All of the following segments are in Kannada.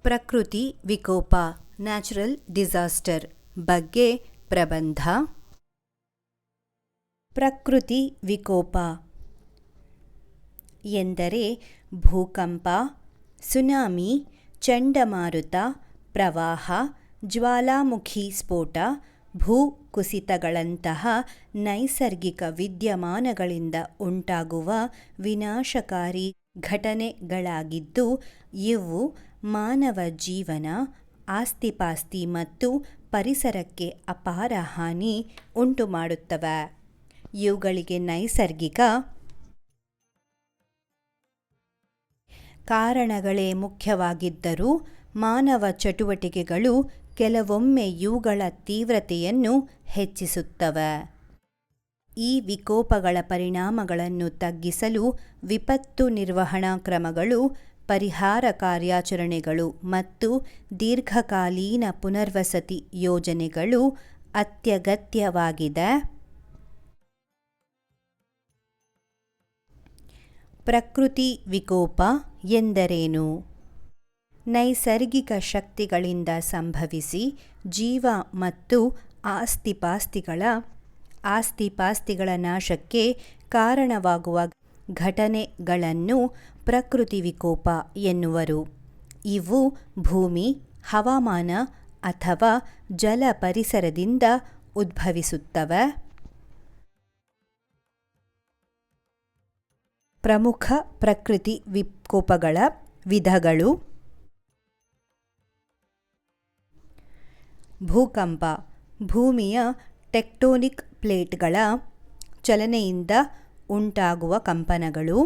ಪ್ರಕೃತಿ ವಿಕೋಪ ನ್ಯಾಚುರಲ್ ಡಿಸಾಸ್ಟರ್ ಬಗ್ಗೆ ಪ್ರಬಂಧ. ಪ್ರಕೃತಿ ವಿಕೋಪ ಎಂದರೆ ಭೂಕಂಪ, ಸುನಾಮಿ, ಚಂಡಮಾರುತ, ಪ್ರವಾಹ, ಜ್ವಾಲಾಮುಖಿ ಸ್ಫೋಟ, ಭೂಕುಸಿತಗಳಂತಹ ನೈಸರ್ಗಿಕ ವಿದ್ಯಮಾನಗಳಿಂದ ಉಂಟಾಗುವ ವಿನಾಶಕಾರಿ ಘಟನೆಗಳಾಗಿದ್ದು, ಇವು ಮಾನವ ಜೀವನ, ಆಸ್ತಿಪಾಸ್ತಿ ಮತ್ತು ಪರಿಸರಕ್ಕೆ ಅಪಾರ ಹಾನಿ ಉಂಟುಮಾಡುತ್ತವೆ. ಇವುಗಳಿಗೆ ನೈಸರ್ಗಿಕ ಕಾರಣಗಳೇ ಮುಖ್ಯವಾಗಿದ್ದರೂ ಮಾನವ ಚಟುವಟಿಕೆಗಳು ಕೆಲವೊಮ್ಮೆ ಇವುಗಳ ತೀವ್ರತೆಯನ್ನು ಹೆಚ್ಚಿಸುತ್ತವೆ. ಈ ವಿಕೋಪಗಳ ಪರಿಣಾಮಗಳನ್ನು ತಗ್ಗಿಸಲು ವಿಪತ್ತು ನಿರ್ವಹಣಾ ಕ್ರಮಗಳು, ಪರಿಹಾರ ಕಾರ್ಯಾಚರಣೆಗಳು ಮತ್ತು ದೀರ್ಘಕಾಲೀನ ಪುನರ್ವಸತಿ ಯೋಜನೆಗಳು ಅತ್ಯಗತ್ಯವಾಗಿದೆ. ಪ್ರಕೃತಿ ವಿಕೋಪ ಎಂದರೇನು? ನೈಸರ್ಗಿಕ ಶಕ್ತಿಗಳಿಂದ ಸಂಭವಿಸಿ ಜೀವ ಮತ್ತು ಆಸ್ತಿಪಾಸ್ತಿಗಳ ನಾಶಕ್ಕೆ ಕಾರಣವಾಗುವ ಘಟನೆಗಳನ್ನು ಪ್ರಕೃತಿ ವಿಕೋಪ ಎನ್ನುವರು. ಇವು ಭೂಮಿ, ಹವಾಮಾನ ಅಥವಾ ಜಲ ಪರಿಸರದಿಂದ ಉದ್ಭವಿಸುತ್ತವೆ. ಪ್ರಮುಖ ಪ್ರಕೃತಿ ವಿಕೋಪಗಳ ವಿಧಗಳು: ಭೂಕಂಪ, ಭೂಮಿಯ ಟೆಕ್ಟೋನಿಕ್ ಪ್ಲೇಟ್ಗಳ ಚಲನೆಯಿಂದ ಉಂಟಾಗುವ ಕಂಪನಗಳು.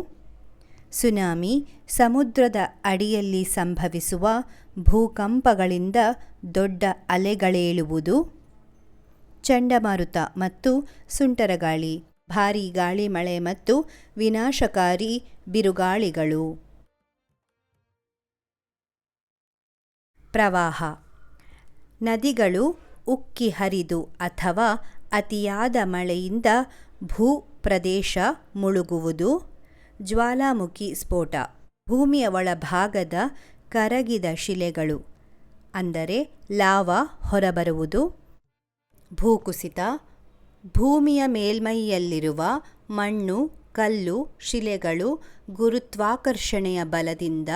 ಸುನಾಮಿ, ಸಮುದ್ರದ ಅಡಿಯಲ್ಲಿ ಸಂಭವಿಸುವ ಭೂಕಂಪಗಳಿಂದ ದೊಡ್ಡ ಅಲೆಗಳೇಳುವುದು. ಚಂಡಮಾರುತ ಮತ್ತು ಸುಂಟರಗಾಳಿ, ಭಾರೀ ಗಾಳಿ, ಮಳೆ ಮತ್ತು ವಿನಾಶಕಾರಿ ಬಿರುಗಾಳಿಗಳು. ಪ್ರವಾಹ, ನದಿಗಳು ಉಕ್ಕಿ ಹರಿದು ಅಥವಾ ಅತಿಯಾದ ಮಳೆಯಿಂದ ಭೂಪ್ರದೇಶ ಮುಳುಗುವುದು. ಜ್ವಾಲಾಮುಖಿ ಸ್ಫೋಟ, ಭೂಮಿಯ ಒಳಭಾಗದ ಕರಗಿದ ಶಿಲೆಗಳು ಅಂದರೆ ಲಾವಾ ಹೊರಬರುವುದು. ಭೂಕುಸಿತ, ಭೂಮಿಯ ಮೇಲ್ಮೈಯಲ್ಲಿರುವ ಮಣ್ಣು, ಕಲ್ಲು, ಶಿಲೆಗಳು ಗುರುತ್ವಾಕರ್ಷಣೆಯ ಬಲದಿಂದ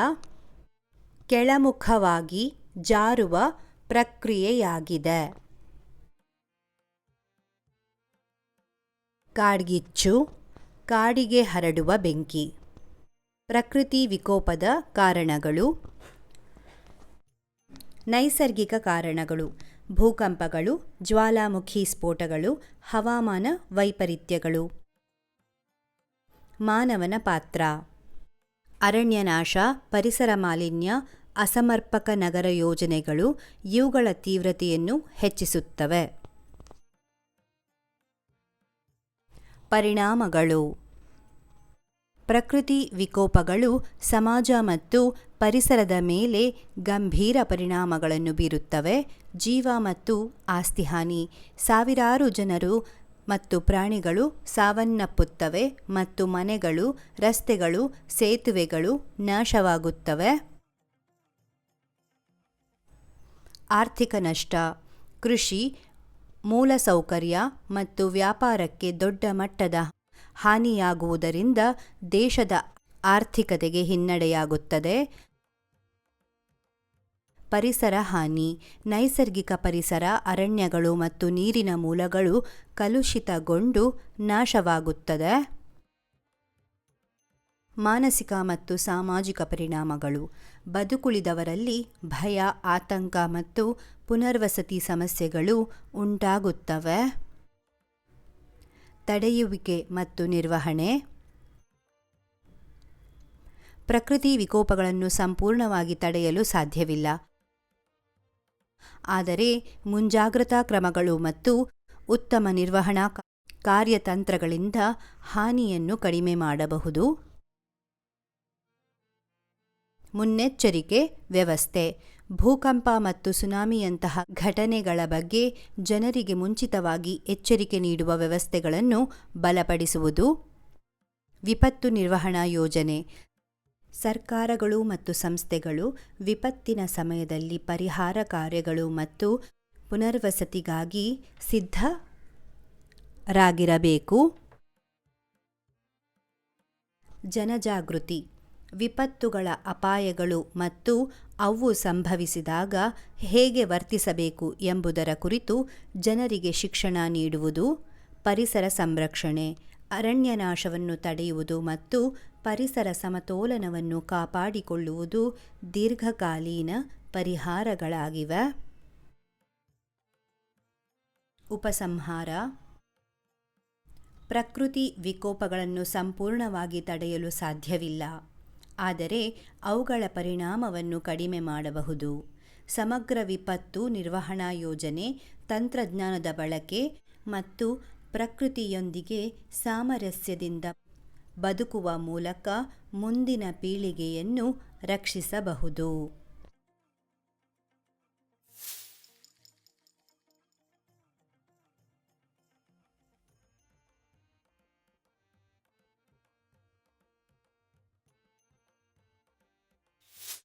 ಕೆಳಮುಖವಾಗಿ ಜಾರುವ ಪ್ರಕ್ರಿಯೆಯಾಗಿದೆ. ಕಾಡ್ಗಿಚ್ಚು, ಕಾಡಿಗೆ ಹರಡುವ ಬೆಂಕಿ. ಪ್ರಕೃತಿ ವಿಕೋಪದ ಕಾರಣಗಳು: ನೈಸರ್ಗಿಕ ಕಾರಣಗಳು: ಭೂಕಂಪಗಳು, ಜ್ವಾಲಾಮುಖಿ ಸ್ಫೋಟಗಳು, ಹವಾಮಾನ ವೈಪರೀತ್ಯಗಳು. ಮಾನವನ ಪಾತ್ರ: ಅರಣ್ಯನಾಶ, ಪರಿಸರ ಮಾಲಿನ್ಯ, ಅಸಮರ್ಪಕ ನಗರ ಯೋಜನೆಗಳು ಇವುಗಳ ತೀವ್ರತೆಯನ್ನು ಹೆಚ್ಚಿಸುತ್ತವೆ. ಪರಿಣಾಮಗಳು: ಪ್ರಕೃತಿ ವಿಕೋಪಗಳು ಸಮಾಜ ಮತ್ತು ಪರಿಸರದ ಮೇಲೆ ಗಂಭೀರ ಪರಿಣಾಮಗಳನ್ನು ಬೀರುತ್ತವೆ. ಜೀವ ಮತ್ತು ಆಸ್ತಿ ಹಾನಿ: ಸಾವಿರಾರು ಜನರು ಮತ್ತು ಪ್ರಾಣಿಗಳು ಸಾವನ್ನಪ್ಪುತ್ತವೆ ಮತ್ತು ಮನೆಗಳು, ರಸ್ತೆಗಳು, ಸೇತುವೆಗಳು ನಾಶವಾಗುತ್ತವೆ. ಆರ್ಥಿಕ ನಷ್ಟ: ಕೃಷಿ, ಮೂಲಸೌಕರ್ಯ ಮತ್ತು ವ್ಯಾಪಾರಕ್ಕೆ ದೊಡ್ಡ ಮಟ್ಟದ ಹಾನಿಯಾಗುವುದರಿಂದ ದೇಶದ ಆರ್ಥಿಕತೆಗೆ ಹಿನ್ನಡೆಯಾಗುತ್ತದೆ. ಪರಿಸರ ಹಾನಿ: ನೈಸರ್ಗಿಕ ಪರಿಸರ, ಅರಣ್ಯಗಳು ಮತ್ತು ನೀರಿನ ಮೂಲಗಳು ಕಲುಷಿತಗೊಂಡು ನಾಶವಾಗುತ್ತದೆ. ಮಾನಸಿಕ ಮತ್ತು ಸಾಮಾಜಿಕ ಪರಿಣಾಮಗಳು: ಬದುಕುಳಿದವರಲ್ಲಿ ಭಯ, ಆತಂಕ ಮತ್ತು ಪುನರ್ವಸತಿ ಸಮಸ್ಯೆಗಳು ಉಂಟಾಗುತ್ತವೆ. ತಡೆಯುವಿಕೆ ಮತ್ತು ನಿರ್ವಹಣೆ: ಪ್ರಕೃತಿ ವಿಕೋಪಗಳನ್ನು ಸಂಪೂರ್ಣವಾಗಿ ತಡೆಯಲು ಸಾಧ್ಯವಿಲ್ಲ, ಆದರೆ ಮುಂಜಾಗ್ರತಾ ಕ್ರಮಗಳು ಮತ್ತು ಉತ್ತಮ ನಿರ್ವಹಣಾ ಕಾರ್ಯತಂತ್ರಗಳಿಂದ ಹಾನಿಯನ್ನು ಕಡಿಮೆ ಮಾಡಬಹುದು. ಮುನ್ನೆಚ್ಚರಿಕೆ ವ್ಯವಸ್ಥೆ: ಭೂಕಂಪ ಮತ್ತು ಸುನಾಮಿಯಂತಹ ಘಟನೆಗಳ ಬಗ್ಗೆ ಜನರಿಗೆ ಮುಂಚಿತವಾಗಿ ಎಚ್ಚರಿಕೆ ನೀಡುವ ವ್ಯವಸ್ಥೆಗಳನ್ನು ಬಲಪಡಿಸುವುದು. ವಿಪತ್ತು ನಿರ್ವಹಣಾ ಯೋಜನೆ: ಸರ್ಕಾರಗಳು ಮತ್ತು ಸಂಸ್ಥೆಗಳು ವಿಪತ್ತಿನ ಸಮಯದಲ್ಲಿ ಪರಿಹಾರ ಕಾರ್ಯಗಳು ಮತ್ತು ಪುನರ್ವಸತಿಗಾಗಿ ಸಿದ್ಧರಾಗಿರಬೇಕು. ಜನಜಾಗೃತಿ: ವಿಪತ್ತುಗಳ ಅಪಾಯಗಳು ಮತ್ತು ಅವು ಸಂಭವಿಸಿದಾಗ ಹೇಗೆ ವರ್ತಿಸಬೇಕು ಎಂಬುದರ ಕುರಿತು ಜನರಿಗೆ ಶಿಕ್ಷಣ ನೀಡುವುದು. ಪರಿಸರ ಸಂರಕ್ಷಣೆ: ಅರಣ್ಯನಾಶವನ್ನು ತಡೆಯುವುದು ಮತ್ತು ಪರಿಸರ ಸಮತೋಲನವನ್ನು ಕಾಪಾಡಿಕೊಳ್ಳುವುದು ದೀರ್ಘಕಾಲೀನ ಪರಿಹಾರಗಳಾಗಿವೆ. ಉಪಸಂಹಾರ: ಪ್ರಕೃತಿ ವಿಕೋಪಗಳನ್ನು ಸಂಪೂರ್ಣವಾಗಿ ತಡೆಯಲು ಸಾಧ್ಯವಿಲ್ಲ, ಆದರೆ ಅವುಗಳ ಪರಿಣಾಮವನ್ನು ಕಡಿಮೆ ಮಾಡಬಹುದು. ಸಮಗ್ರ ವಿಪತ್ತು ನಿರ್ವಹಣಾ ಯೋಜನೆ, ತಂತ್ರಜ್ಞಾನದ ಬಳಕೆ ಮತ್ತು ಪ್ರಕೃತಿಯೊಂದಿಗೆ ಸಾಮರಸ್ಯದಿಂದ ಬದುಕುವ ಮೂಲಕ ಮುಂದಿನ ಪೀಳಿಗೆಯನ್ನು ರಕ್ಷಿಸಬಹುದು.